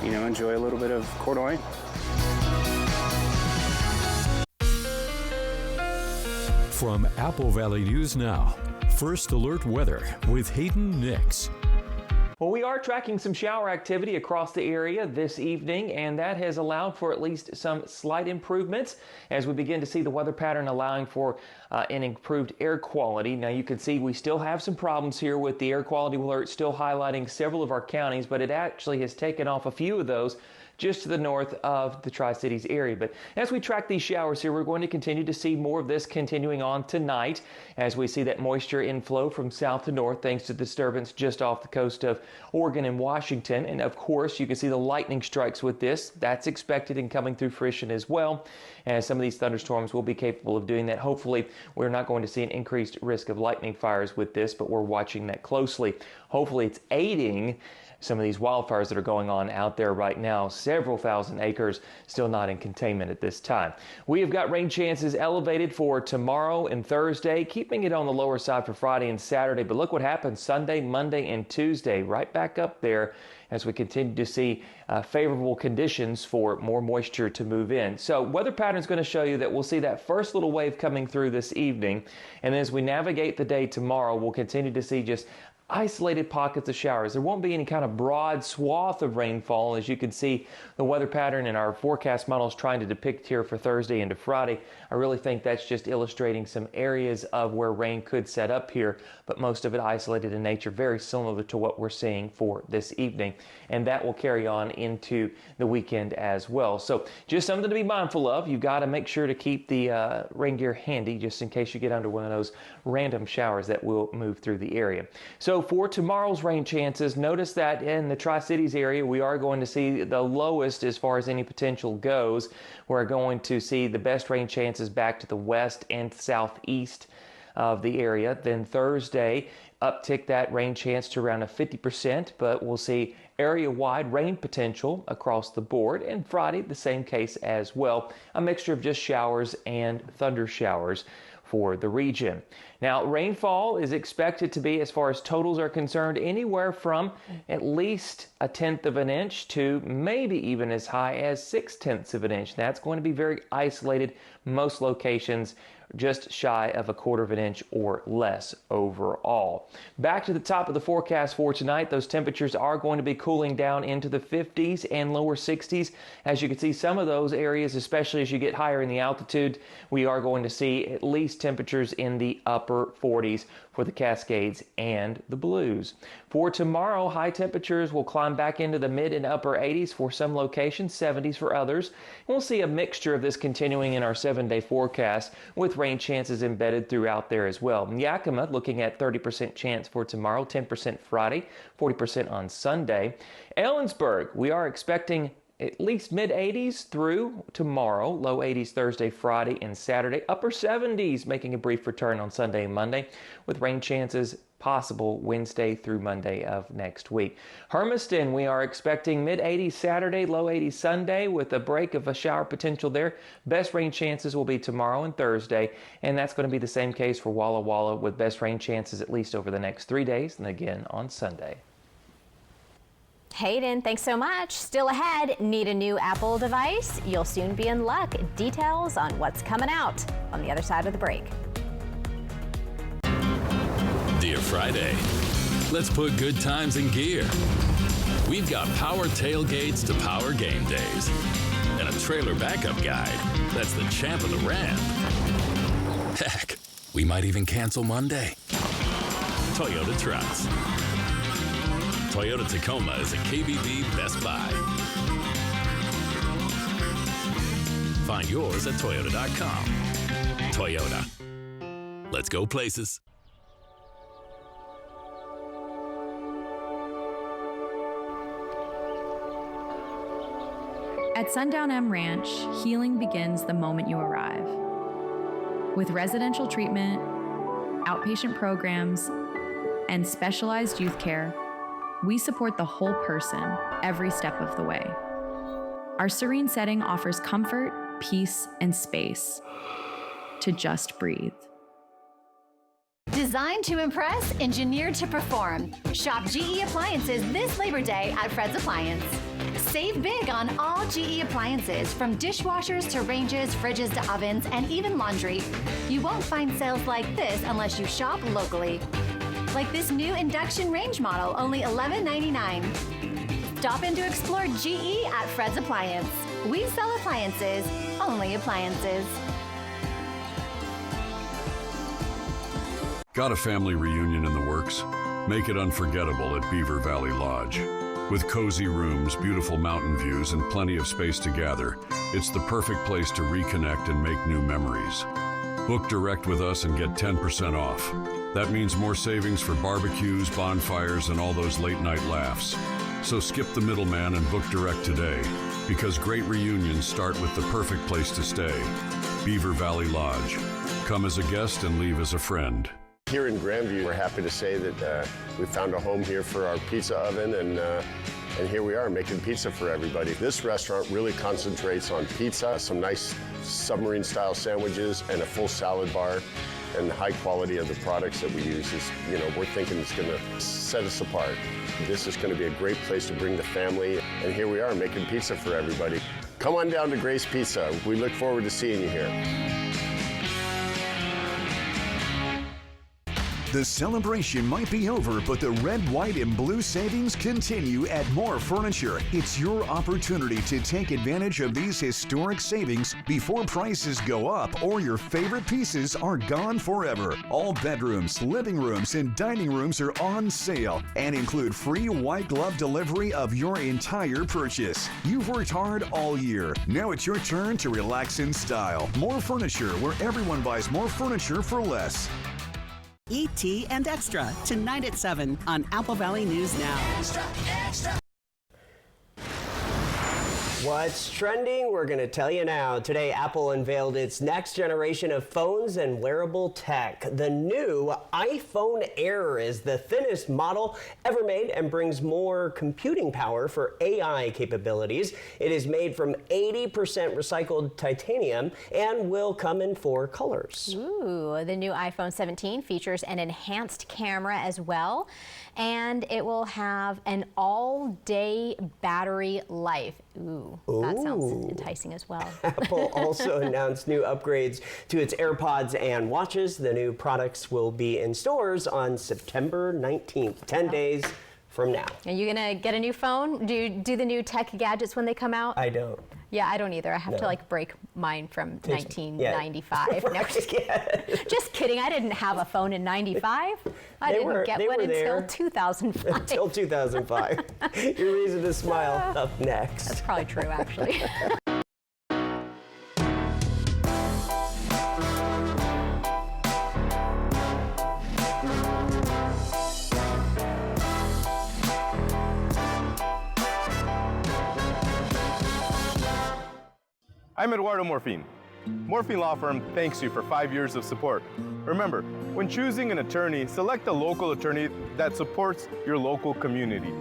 you know, enjoy a little bit of Coeur d'Alene. From Apple Valley News Now, First Alert Weather with Hayden Nix. Well, we are tracking some shower activity across the area this evening, and that has allowed for at least some slight improvements as we begin to see the weather pattern allowing for an improved air quality. Now, you can see we still have some problems here with the air quality alert still highlighting several of our counties, but it actually has taken off a few of those just to the north of the Tri-Cities area. But as we track these showers here, we're going to continue to see more of this continuing on tonight as we see that moisture inflow from south to north thanks to disturbance just off the coast of Oregon and Washington. And of course, you can see the lightning strikes with this. That's expected and coming through fruition as well, as some of these thunderstorms will be capable of doing that. Hopefully, we're not going to see an increased risk of lightning fires with this, but we're watching that closely. Hopefully, it's aiding some of these wildfires that are going on out there right now. Several thousand acres still not in containment at this time. We have got rain chances elevated for tomorrow and Thursday, keeping it on the lower side for Friday and Saturday. But look what happens Sunday, Monday, and Tuesday, right back up there as we continue to see favorable conditions for more moisture to move in. So weather pattern is going to show you that we'll see that first little wave coming through this evening. And then as we navigate the day tomorrow, we'll continue to see just isolated pockets of showers. There won't be any kind of broad swath of rainfall, as you can see the weather pattern in our forecast models trying to depict here for Thursday into Friday. I really think that's just illustrating some areas of where rain could set up here, but most of it isolated in nature, very similar to what we're seeing for this evening. And that will carry on into the weekend as well. So just something to be mindful of. You've got to make sure to keep the rain gear handy just in case you get under one of those random showers that will move through the area. So for tomorrow's rain chances, notice that in the Tri-Cities area, we are going to see the lowest as far as any potential goes. We're going to see the best rain chances back to the west and southeast. of the area. Then Thursday, uptick that rain chance to around a 50%, but we'll see area-wide rain potential across the board. And Friday, the same case as well, a mixture of just showers and thunder showers for the region. Now, rainfall is expected to be, as far as totals are concerned, anywhere from at least 1/10 of an inch to maybe even as high as 6/10 of an inch. That's going to be very isolated, most locations just shy of 1/4 of an inch or less overall. Back to the top of the forecast for tonight, those temperatures are going to be cooling down into the 50s and lower 60s. As you can see, some of those areas, especially as you get higher in the altitude, we are going to see at least temperatures in the upper 40s for the Cascades and the Blues. For tomorrow, high temperatures will climb back into the mid and upper 80s for some locations, 70s for others. We'll see a mixture of this continuing in our 7-day forecast with rain chances embedded throughout there as well. Yakima looking at 30% chance for tomorrow, 10% Friday, 40% on Sunday. Ellensburg, we are expecting at least mid-80s through tomorrow, low 80s Thursday, Friday, and Saturday, upper 70s making a brief return on Sunday and Monday with rain chances possible Wednesday through Monday of next week. Hermiston, we are expecting mid-80s Saturday, low 80s Sunday with a break of a shower potential there. Best rain chances will be tomorrow and Thursday, and that's going to be the same case for Walla Walla with best rain chances at least over the next 3 days and again on Sunday. Hayden, thanks so much. Still ahead, need a new Apple device? You'll soon be in luck. Details on what's coming out on the other side of the break. Dear Friday, let's put good times in gear. We've got power tailgates to power game days and a trailer backup guide that's the champ of the ramp. Heck, we might even cancel Monday. Toyota Trucks. Toyota Tacoma is a KBB Best Buy. Find yours at Toyota.com. Toyota. Let's go places. At Sundown M Ranch, healing begins the moment you arrive. With residential treatment, outpatient programs, and specialized youth care, we support the whole person every step of the way. Our serene setting offers comfort, peace, and space to just breathe. Designed to impress, engineered to perform. Shop GE Appliances this Labor Day at Fred's Appliance. Save big on all GE appliances, from dishwashers to ranges, fridges to ovens, and even laundry. You won't find sales like this unless you shop locally. Like this new induction range model, only $11.99. Stop in to explore GE at Fred's Appliance. We sell appliances, only appliances. Got a family reunion in the works? Make it unforgettable at Beaver Valley Lodge. With cozy rooms, beautiful mountain views, and plenty of space to gather, it's the perfect place to reconnect and make new memories. Book direct with us and get 10% off. That means more savings for barbecues, bonfires, and all those late-night laughs. So skip the middleman and book direct today, because great reunions start with the perfect place to stay. Beaver Valley Lodge. Come as a guest and leave as a friend. Here in Grandview, we're happy to say that we found a home here for our pizza oven, and here we are making pizza for everybody. This restaurant really concentrates on pizza, some nice submarine-style sandwiches, and a full salad bar. And the high quality of the products that we use is, we're thinking it's going to set us apart. This is going to be a great place to bring the family, and here we are making pizza for everybody. Come on down to Grace Pizza. We look forward to seeing you here. The celebration might be over, but the red, white, and blue savings continue at More Furniture. It's your opportunity to take advantage of these historic savings before prices go up or your favorite pieces are gone forever. All bedrooms, living rooms, and dining rooms are on sale and include free white glove delivery of your entire purchase. You've worked hard all year. Now it's your turn to relax in style. More Furniture, where everyone buys more furniture for less. E.T. and Extra, tonight at 7 on Apple Valley News Now. Extra, extra. What's trending? We're going to tell you now. Today, Apple unveiled its next generation of phones and wearable tech. The new iPhone Air is the thinnest model ever made and brings more computing power for AI capabilities. It is made from 80% recycled titanium and will come in 4 colors. Ooh, the new iPhone 17 features an enhanced camera as well, and it will have an all-day battery life. Ooh, that sounds enticing as well. Apple also announced new upgrades to its AirPods and watches. The new products will be in stores on September 19th, 10 days from now. Are you gonna get a new phone? Do you do the new tech gadgets when they come out? I don't. Yeah, I don't either. I have to like break mine from 1995. No, just kidding. I didn't have a phone in 95. I didn't get one until 2005. Until 2005. Your reason to smile up next. That's probably true, actually. I'm Eduardo Morfin. Morfin Law Firm thanks you for 5 years of support. Remember, when choosing an attorney, select a local attorney that supports your local community.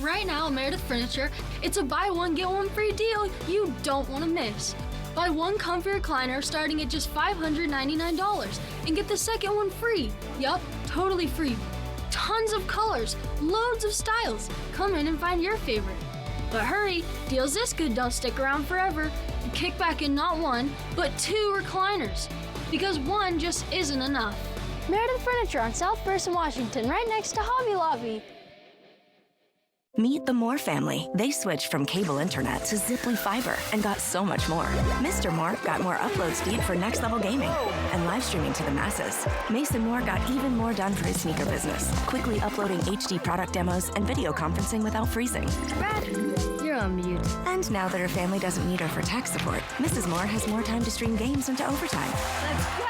Right now at Meredith Furniture, it's a buy one, get one free deal you don't want to miss. Buy one comfy recliner starting at just $599 and get the second one free. Yup, totally free. Tons of colors, loads of styles. Come in and find your favorite. But hurry, deals this good don't stick around forever. Kick back in not 1, but 2 recliners. Because 1 just isn't enough. Meredith Furniture on South First in Washington, right next to Hobby Lobby. Meet the Moore family. They switched from cable internet to Ziply Fiber and got so much more. Mr. Moore got more upload speed for next level gaming and live streaming to the masses. Mason Moore got even more done for his sneaker business, quickly uploading HD product demos and video conferencing without freezing. Brad, you're on mute. And now that her family doesn't need her for tech support, Mrs. Moore has more time to stream games into overtime. Let's go!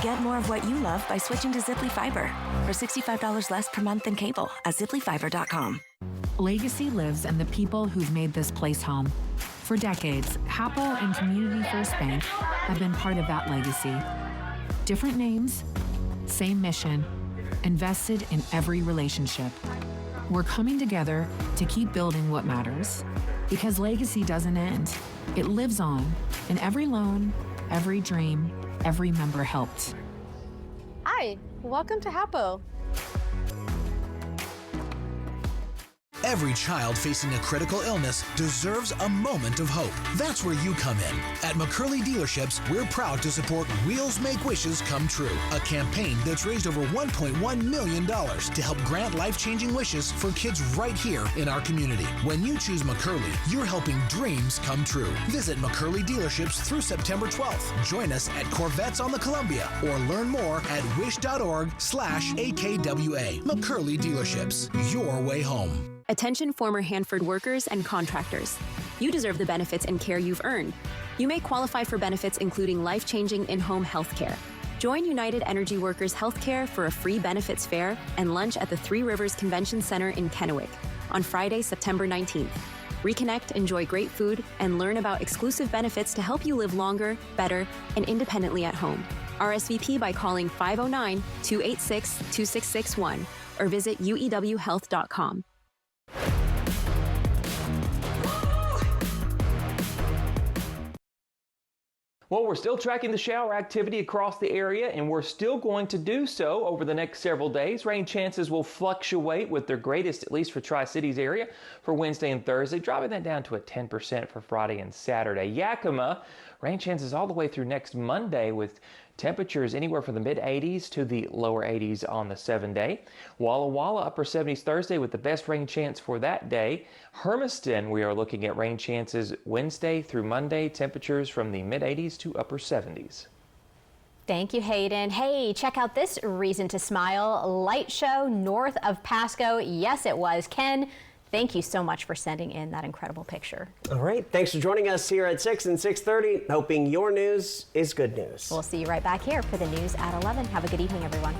Get more of what you love by switching to Ziply Fiber for $65 less per month than cable at ziplyfiber.com. Legacy lives in the people who've made this place home. For decades, Happel and Community First Bank have been part of that legacy. Different names, same mission, invested in every relationship. We're coming together to keep building what matters. Because legacy doesn't end. It lives on in every loan, every dream, every member helped. Hi, welcome to Happel. Every child facing a critical illness deserves a moment of hope. That's where you come in. At McCurley Dealerships, we're proud to support Wheels Make Wishes Come True, a campaign that's raised over $1.1 million to help grant life-changing wishes for kids right here in our community. When you choose McCurley, you're helping dreams come true. Visit McCurley Dealerships through September 12th. Join us at Corvettes on the Columbia or learn more at wish.org/AKWA. McCurley Dealerships, your way home. Attention former Hanford workers and contractors. You deserve the benefits and care you've earned. You may qualify for benefits including life-changing in-home health care. Join United Energy Workers Healthcare for a free benefits fair and lunch at the Three Rivers Convention Center in Kennewick on Friday, September 19th. Reconnect, enjoy great food, and learn about exclusive benefits to help you live longer, better, and independently at home. RSVP by calling 509-286-2661 or visit uewhealth.com. Well, we're still tracking the shower activity across the area, and we're still going to do so over the next several days. Rain chances will fluctuate with their greatest, at least for Tri-Cities area, for Wednesday and Thursday, dropping that down to a 10% for Friday and Saturday. Yakima, rain chances all the way through next Monday with temperatures anywhere from the mid-80s to the lower 80s on the 7-day. Walla Walla, upper 70s Thursday with the best rain chance for that day. Hermiston, we are looking at rain chances Wednesday through Monday, temperatures from the mid-80s to upper 70s. Thank you, Hayden. Hey, check out this reason to smile. Light show north of Pasco. Yes, it was. Ken, thank you so much for sending in that incredible picture. All right. Thanks for joining us here at 6 and 6:30. Hoping your news is good news. We'll see you right back here for the news at 11. Have a good evening, everyone.